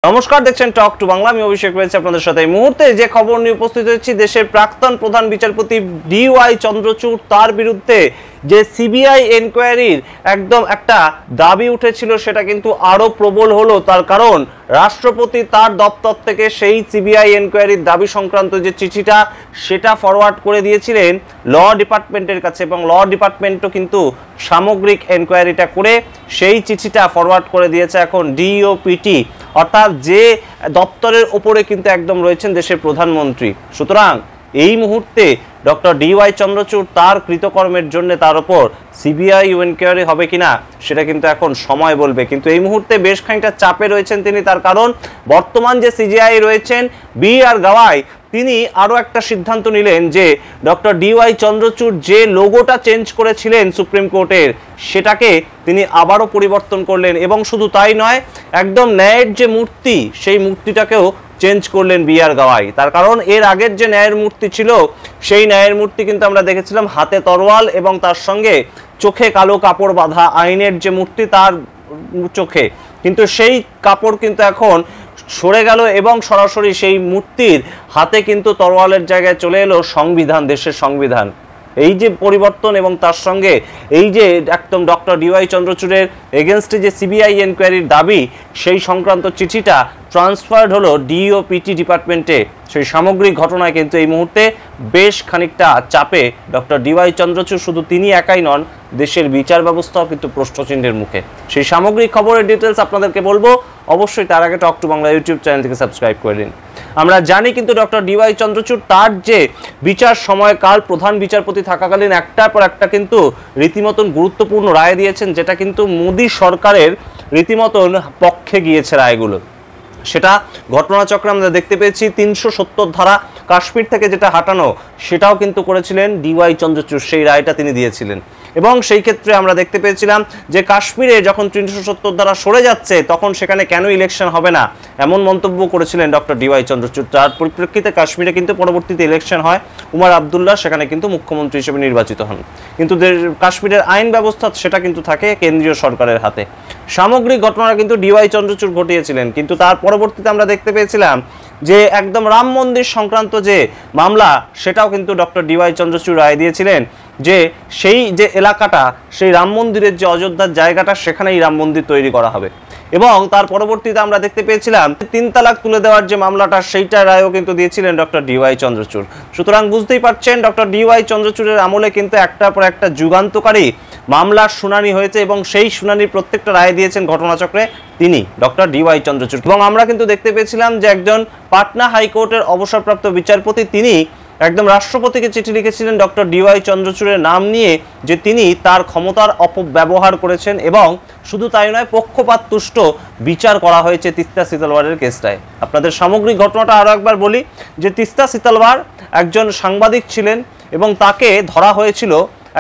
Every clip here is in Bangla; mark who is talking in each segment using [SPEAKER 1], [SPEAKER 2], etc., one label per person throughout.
[SPEAKER 1] নমস্কার, দেখছেন টক টু বাংলা। আমি অভিষেক রয়েছে আপনাদের সাথে। এই মুহূর্তে যে খবর নিয়ে উপস্থিত হয়েছি, দেশের প্রাক্তন প্রধান বিচারপতি ডিওয়াই চন্দ্রচূড় তার বিরুদ্ধে যে সিবিআই এনকোয়ারির একদম একটা দাবি উঠেছিল, সেটা কিন্তু আরো প্রবল হলো। তার কারণ রাষ্ট্রপতি তার দপ্তর থেকে সেই সিবিআই এনকোয়ারির দাবি সংক্রান্ত যে চিঠিটা, সেটা ফরওয়ার্ড করে দিয়েছিলেন ল ডিপার্টমেন্টের কাছে, এবং ল ডিপার্টমেন্টও কিন্তু সামগ্রিক এনকোয়ারিটা করে সেই চিঠিটা ফরওয়ার্ড করে দিয়েছে এখন ডিওপিটি, অর্থাৎ যে দপ্তরের ওপরে কিন্তু একদম রয়েছেন দেশের প্রধানমন্ত্রী। সুতরাং এই মুহূর্তে ডক্টর ডিওয়াই চন্দ্রচূড় তার কৃতকর্মের জন্য তার উপর সিবিআই এনকোয়ারি হবে কিনা সেটা কিন্তু এখন সময় বলবে। কিন্তু এই মুহূর্তে বেশ খানিকটা চাপে রয়েছেন তিনি, তার কারণ বর্তমান যে সিজিআই রয়েছেন বি আর গাওয়াই, তিনি আরও একটা সিদ্ধান্ত নিলেন যে ডক্টর ডিওয়াই চন্দ্রচূড় যে লোগোটা চেঞ্জ করেছিলেন সুপ্রিম কোর্টের, সেটাকে তিনি আবারও পরিবর্তন করলেন। এবং শুধু তাই নয়, একদম ন্যায়ের যে মূর্তি, সেই মূর্তিটাকেও চেঞ্জ করলেন বি আর গাওয়াই। তার কারণ এর আগের যে ন্যায়ের মূর্তি ছিল, সেই ন্যায়ের মূর্তি কিন্তু আমরা দেখেছিলাম হাতে তরোয়াল এবং তার সঙ্গে চোখে কালো কাপড় বাঁধা, আইনের যে মূর্তি তার চোখে, কিন্তু সেই কাপড় কিন্তু এখন সরে গেল এবং সরাসরি সেই মূর্তির হাতে কিন্তু তরোয়ালের জায়গায় চলে এলো সংবিধান, দেশের সংবিধান। এই যে পরিবর্তন এবং তার সঙ্গে এই যে একদম ডক্টর ডিওয়াই চন্দ্রচূড়ের এগেনস্টে যে সিবিআই এনকোয়ারির দাবি, সেই সংক্রান্ত চিঠিটা ট্রান্সফার্ড হলো ডিওপিটি ডিপার্টমেন্টে। সেই সামগ্রিক ঘটনায় কিন্তু এই মুহূর্তে বেশ খানিকটা চাপে ডক্টর ডিওয়াই চন্দ্রচূড়। শুধু তিনি একাই নন, দেশের বিচার ব্যবস্থাও কিন্তু প্রশ্নচিহ্নের মুখে। সেই সামগ্রিক খবরের ডিটেলস আপনাদেরকে বলবো, অবশ্যই তার আগে talk to Bangla YouTube channel থেকে সাবস্ক্রাইব করে দিন। আমরা জানি কিন্তু ডক্টর ডিওয়াই চন্দ্রচূড় তার যে বিচার সময়কাল প্রধান বিচারপতি থাকাকালীন একটার পর একটা কিন্তু রীতিমতন গুরুত্বপূর্ণ রায় দিয়েছেন, যেটা কিন্তু মোদী সরকারের রীতিমতন পক্ষে গিয়েছে রায়গুলো। সেটা ঘটনাচক্রে আমরা দেখতে পেয়েছি। 370 ধারা কাশ্মীর থেকে যেটা হাঁটানো, সেটাও কিন্তু করেছিলেন ডিওয়াই চন্দ্রচূড়, সেই রায়টা তিনি দিয়েছিলেন। এবং সেই ক্ষেত্রে আমরা দেখতে পেয়েছিলাম যে কাশ্মীরে যখন 370 ধারা সরে যাচ্ছে, তখন সেখানে কেন ইলেকশন হবে না, এমন মন্তব্য করেছিলেন ডক্টর ডিওয়াই চন্দ্রচূড়। যার পরিপ্রেক্ষিতে কাশ্মীরে কিন্তু পরবর্তীতে ইলেকশন হয়, উমার আবদুল্লাহ সেখানে কিন্তু মুখ্যমন্ত্রী হিসেবে নির্বাচিত হন। কিন্তু কাশ্মীরের আইন ব্যবস্থা সেটা কিন্তু থাকে কেন্দ্রীয় সরকারের হাতে। সামগ্রিক ঘটনা কিন্তু ডিওয়াই চন্দ্রচূড় ঘটিয়েছিলেন। কিন্তু তার পরবর্তীতে আমরা দেখতে পেয়েছিলাম যে একদম রাম মন্দির সংক্রান্ত যে মামলা, সেটাও কিন্তু ডক্টর ডিওয়াই চন্দ্রচূড় রায় দিয়েছিলেন যে সেই যে এলাকাটা, সেই রাম মন্দিরের যে অযোধ্যার জায়গাটা, সেখানেই রাম মন্দির তৈরি করা হবে। এবং তার পরবর্তীতে আমরা দেখতে পেয়েছিলাম 3 তালাক তুলে দেওয়ার যে মামলাটা, সেইটা রায়ও কিন্তু দিয়েছিলেন ডক্টর ডিওয়াই চন্দ্রচূড়। সুতরাং বুঝতেই পারছেন, ডক্টর ডিওয়াই চন্দ্রচূড়ের আমলে কিন্তু একটার পর একটা যুগান্তকারী মামলার শুনানি হয়েছে, এবং সেই শুনানির প্রত্যেকটা রায় দিয়েছেন ঘটনাচক্রে তিনি ডক্টর ডিওয়াই চন্দ্রচূড়। এবং আমরা কিন্তু দেখতে পেয়েছিলাম যে একজন পাটনা হাইকোর্টের অবসরপ্রাপ্ত বিচারপতি, তিনি একদম রাষ্ট্রপতিকে চিঠি লিখেছিলেন ডক্টর ডিওয়াই চন্দ্রচূড়ের নাম নিয়ে, যে তিনি তার ক্ষমতার অপব্যবহার করেছেন। এবং শুধু তাই নয়, পক্ষপাত তুষ্ট বিচার করা হয়েছে তিস্তা সিতালওয়ারের কেসটায়। আপনাদের সামগ্রিক ঘটনাটা আরও একবার বলি, যে তিস্তা সিতালওয়ার একজন সাংবাদিক ছিলেন এবং তাকে ধরা হয়েছিল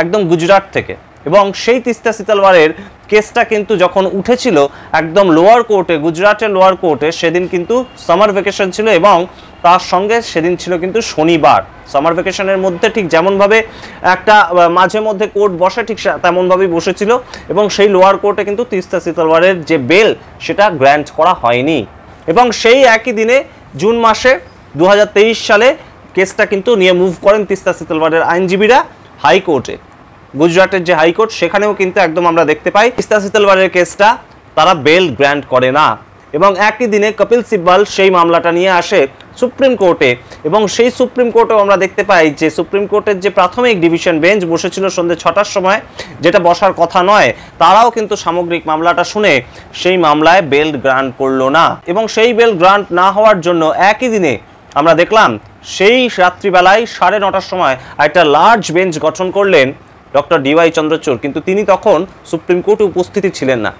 [SPEAKER 1] একদম গুজরাট থেকে। এবং সেই তিস্তা সিতালওয়ারের কেসটা কিন্তু যখন উঠেছিল একদম লোয়ার কোর্টে, গুজরাটের লোয়ার কোর্টে, সেদিন কিন্তু সামার ভ্যাকেশন ছিল, এবং তার সঙ্গে সেদিন ছিল কিন্তু শনিবার। সামার ভ্যাকেশনের মধ্যে ঠিক যেমনভাবে একটা মাঝে মধ্যে কোর্ট বসে, ঠিক তেমনভাবেই বসেছিল। এবং সেই লোয়ার কোর্টে কিন্তু তিস্তা সিতালওয়ারের যে বেল, সেটা গ্র্যান্ট করা হয়নি। এবং সেই একই দিনে জুন মাসে 2023 সালে কেসটা কিন্তু নিয়ে মুভ করেন তিস্তা সিতালওয়ারের আইনজীবীরা হাইকোর্টে। গুজরাটের যে হাইকোর্ট, সেখানেও কিন্তু একদম আমরা দেখতে পাই তিস্তা সিতালওয়ারের কেসটা তারা বেল গ্র্যান্ট করে না। এবং একই দিনে কপিল সিব্বাল সেই মামলাটা নিয়ে আসে সুপ্রিম কোর্টে। এবং সেই সুপ্রিম কোর্টেও আমরা দেখতে পাই যে সুপ্রিম কোর্টের যে প্রাথমিক ডিভিশন বেঞ্চ বসেছিল সন্ধ্যে 6টার সময়, যেটা বসার কথা নয়, তারাও কিন্তু সামগ্রিক মামলাটা শুনে সেই মামলায় বেল গ্রান্ট করলো না। এবং সেই বেল গ্রান্ট না হওয়ার জন্য একই দিনে আমরা দেখলাম সেই রাত্রিবেলায় 9:30টার সময় একটা লার্জ বেঞ্চ গঠন করলেন ডক্টর ডিওয়াই চন্দ্রচূড়, কিন্তু তিনি তখন সুপ্রিম কোর্টে উপস্থিত ছিলেন না।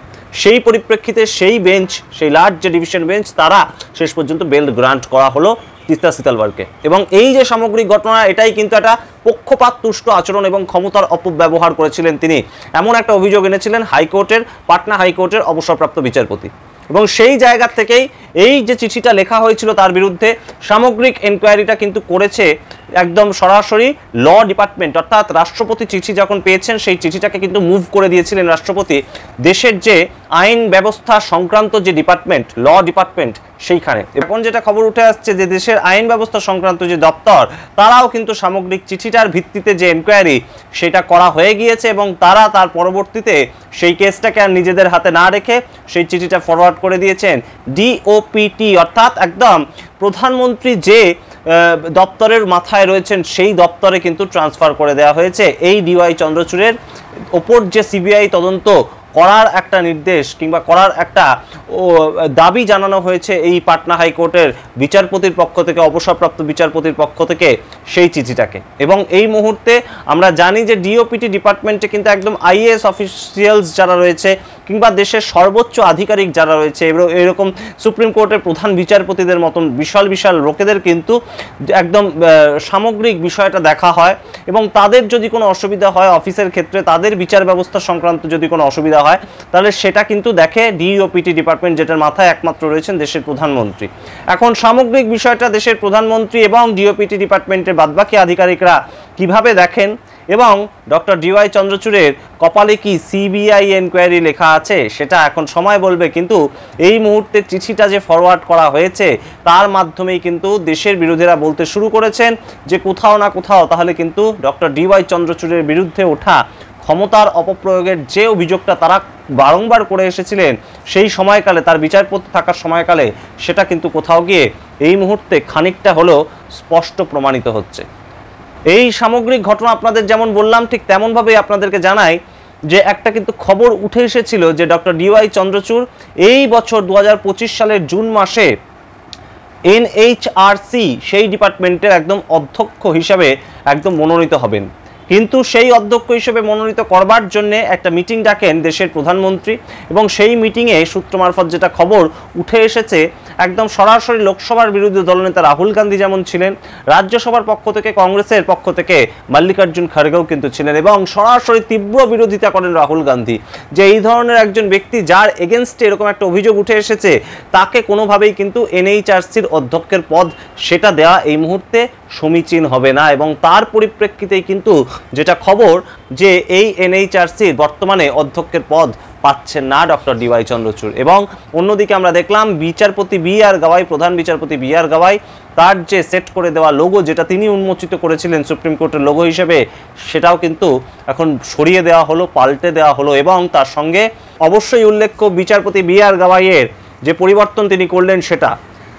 [SPEAKER 1] সেই পরিপ্রেক্ষিতে সেই বেঞ্চ, সেই লার্জ যে ডিভিশন বেঞ্চ, তারা শেষ পর্যন্ত বেল গ্রান্ট করা হলো তিস্তা সিতালওয়ারকে। এবং এই যে সামগ্রিক ঘটনা, এটাই কিন্তু একটা পক্ষপাত তুষ্ট আচরণ এবং ক্ষমতার অপব্যবহার করেছিলেন তিনি, এমন একটা অভিযোগ এনেছিলেন হাইকোর্টের, পাটনা হাইকোর্টের অবসরপ্রাপ্ত বিচারপতি। এবং সেই জায়গা থেকেই এই যে চিঠিটা লেখা হয়েছিল তার বিরুদ্ধে সামগ্রিক এনকোয়ারিটা কিন্তু করেছে একদম সরাসরি ল ডিপার্টমেন্ট, অর্থাৎ রাষ্ট্রপতি চিঠি যখন পেয়েছেন সেই চিঠিটাকে কিন্তু মুভ করে দিয়েছিলেন রাষ্ট্রপতি দেশের যে আইন ব্যবস্থা সংক্রান্ত যে ডিপার্টমেন্ট, ল ডিপার্টমেন্ট, সেইখানে। এখন যেটা খবর উঠে আসছে যে দেশের আইন ব্যবস্থা সংক্রান্ত যে দপ্তর তারাও কিন্তু সামগ্রিক চিঠিটার ভিত্তিতে যে এনকোয়ারি সেটা করা হয়ে গিয়েছে এবং তারা তার পরবর্তীতে সেই কেসটাকে আর নিজেদের হাতে না রেখে সেই চিঠিটা ফরওয়ার্ড করে দিয়েছেন ডিওপিটি, অর্থাৎ একদম প্রধানমন্ত্রী যে দপ্তরের মাথায় রয়েছেন সেই দপ্তরে কিন্তু ট্রান্সফার করে দেওয়া হয়েছে। এই ডিওয়াই চন্দ্রচূড়ের ওপর যে সিবিআই তদন্ত করার একটা নির্দেশ কিংবা করার একটা দাবি জানানো হয়েছে এই পাটনা হাইকোর্টের বিচারপতির পক্ষ থেকে, অবসরপ্রাপ্ত বিচারপতির পক্ষ থেকে সেই চিঠিটাকে। এবং এই মুহূর্তে আমরা জানি যে ডিওপিটি ডিপার্টমেন্টে কিন্তু একদম আইএএস অফিসিয়ালস যারা রয়েছে কিংবা দেশের সর্বোচ্চ আধিকারিক যারা রয়েছে এরকম সুপ্রিম কোর্টের প্রধান বিচারপতিদের মতন বিশাল বিশাল লোকেদের কিন্তু একদম সামগ্রিক বিষয়টা দেখা হয় এবং তাদের যদি কোনো অসুবিধা হয় অফিসের ক্ষেত্রে, তাদের বিচার ব্যবস্থা সংক্রান্ত যদি কোনো অসুবিধা হয় তাহলে সেটা কিন্তু দেখে ডিওপিটি ডিপার্টমেন্ট, যেটার মাথায় একমাত্র রয়েছেন দেশের প্রধানমন্ত্রী। এখন সামগ্রিক বিষয়টা দেশের প্রধানমন্ত্রী এবং ডিওপিটি ডিপার্টমেন্টের বাদবাকি আধিকারিকরা কিভাবে দেখেন এবং ডক্টর ডিওয়াই চন্দ্রচূড়ের কপালে কি সিবিআই এনকোয়ারি লেখা আছে সেটা এখন সময় বলবে। কিন্তু এই মুহূর্তে চিঠিটা যে ফরওয়ার্ড করা হয়েছে তার মাধ্যমেই কিন্তু দেশের বিরোধীরা বলতে শুরু করেছেন যে কোথাও না কোথাও তাহলে কিন্তু ডক্টর ডিওয়াই চন্দ্রচূড়ের বিরুদ্ধে ওঠা ক্ষমতার অপপ্রয়োগের যে অভিযোগটা তারা বারংবার করে এসেছিলেন সেই সময়কালে, তার বিচারপতি থাকার সময়কালে, সেটা কিন্তু কোথাও গিয়ে এই মুহূর্তে খানিকটা হলেও স্পষ্ট প্রমাণিত হচ্ছে। এই সামগ্রিক ঘটনা আপনাদের যেমন বললাম ঠিক তেমনভাবেই আপনাদেরকে জানাই যে একটা কিন্তু খবর উঠে এসেছিল যে ডক্টর ডিওয়াই চন্দ্রচূড় এই বছর 2025 সালের জুন মাসে এনএইচআরসি সেই ডিপার্টমেন্টের একদম অধ্যক্ষ হিসাবে একদম মনোনীত হবেন। কিন্তু সেই অধ্যক্ষ হিসেবে মনোনীত করবার জন্য একটা মিটিং ডাকেন দেশের প্রধানমন্ত্রী এবং সেই মিটিংয়ে সূত্র মারফত যেটা খবর উঠে এসেছে একদম সরাসরি লোকসভার বিরোধী দলনেতা রাহুল গান্ধী যেমন ছিলেন, রাজ্যসভার পক্ষ থেকে কংগ্রেসের পক্ষ থেকে মল্লিকার্জুন খাড়গেও কিন্তু ছিলেন এবং সরাসরি তীব্র বিরোধিতা করেন রাহুল গান্ধী যে এই ধরনের একজন ব্যক্তি যার এগেনস্টে এরকম একটা অভিযোগ উঠে এসেছে তাকে কোনোভাবেই কিন্তু এনএইচআরসির অধ্যক্ষের পদ সেটা দেওয়া এই মুহূর্তে সমীচীন হবে না। এবং তার পরিপ্রেক্ষিতেই কিন্তু যেটা খবর যে এই এনএইচআরসির বর্তমানে অধ্যক্ষের পদ পাচ্ছেন না ডক্টর ডিওয়াই চন্দ্রচূড়। এবং অন্যদিকে আমরা দেখলাম বিচারপতি বি.আর. গাওয়াই, প্রধান বিচারপতি বি.আর. গাওয়াই, তার যে সেট করে দেওয়া লোগো যেটা তিনি উন্মোচিত করেছিলেন সুপ্রিম কোর্টের লোগো হিসেবে সেটাও কিন্তু এখন সরিয়ে দেওয়া হলো, পাল্টে দেওয়া হলো। এবং তার সঙ্গে অবশ্যই উল্লেখ্য বিচারপতি বি.আর. গাওয়াইয়ের যে পরিবর্তন তিনি করলেন সেটা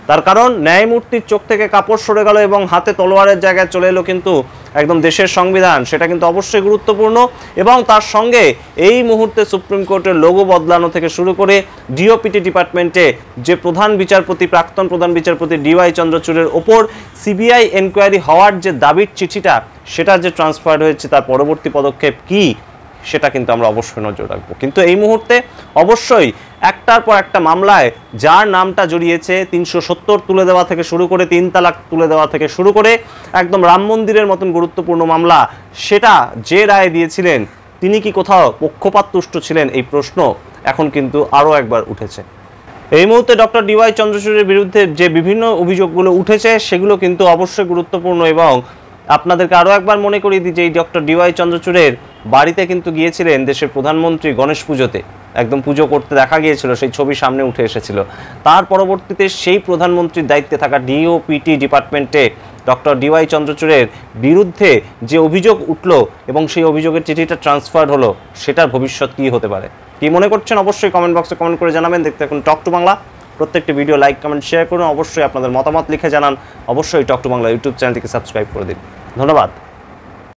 [SPEAKER 1] তার কারণ ন্যায়মূর্তির চোখ থেকে কাপড় সরে গেল এবং হাতে তলোয়ারের জায়গায় চলে এলো কিন্তু একদম দেশের সংবিধান, সেটা কিন্তু অবশ্যই গুরুত্বপূর্ণ। এবং তার সঙ্গে এই মুহূর্তে সুপ্রিম কোর্টের লোগো বদলানো থেকে শুরু করে ডিওপিটি ডিপার্টমেন্টে যে প্রধান বিচারপতি, প্রাক্তন প্রধান বিচারপতি ডিওয়াই চন্দ্রচূড়ের ওপর সিবিআই এনকোয়ারি হওয়ার যে দাবির চিঠিটা সেটা যে ট্রান্সফার হয়েছে তার পরবর্তী পদক্ষেপ কি সেটা কিন্তু আমরা অবশ্যই নজর রাখবো। কিন্তু এই মুহূর্তে অবশ্যই একটার পর একটা মামলায় যার নামটা জড়িয়েছে 370 তুলে দেওয়া থেকে শুরু করে 3 তালাক তুলে দেওয়া থেকে শুরু করে একদম রাম মন্দিরের মতন গুরুত্বপূর্ণ মামলা, সেটা যে রায় দিয়েছিলেন তিনি কি কোথাও পক্ষপাত তুষ্ট ছিলেন এই প্রশ্ন এখন কিন্তু আরও একবার উঠেছে। এই মুহূর্তে ডক্টর ডিওয়াই চন্দ্রচূড়ের বিরুদ্ধে যে বিভিন্ন অভিযোগগুলো উঠেছে সেগুলো কিন্তু অবশ্যই গুরুত্বপূর্ণ। এবং আপনাদেরকে আরও একবার মনে করিয়ে দিই যে এই ডক্টর ডিওয়াই চন্দ্রচূড়ের বাড়িতে কিন্তু গিয়েছিলেন দেশের প্রধানমন্ত্রী গণেশ পুজোতে, একদম পুজো করতে দেখা গিয়েছিল, সেই ছবি সামনে উঠে এসেছিল। তার পরবর্তীতে সেই প্রধানমন্ত্রীর দায়িত্বে থাকা ডিওপিটি ডিপার্টমেন্টে ডক্টর ডিওয়াই চন্দ্রচূড়ের বিরুদ্ধে যে অভিযোগ উঠল এবং সেই অভিযোগের চিঠিটা ট্রান্সফার হলো সেটার ভবিষ্যৎ কী হতে পারে, কী মনে করছেন অবশ্যই কমেন্ট বক্সে কমেন্ট করে জানাবেন। দেখতে থাকুন টক টু বাংলা। প্রত্যেকটি ভিডিও লাইক, কমেন্ট, শেয়ার করুন। অবশ্যই আপনাদের মতামত লিখে জানান। অবশ্যই টক টু বাংলা ইউটিউব চ্যানেলটিকে সাবস্ক্রাইব করে দিন। ধন্যবাদ।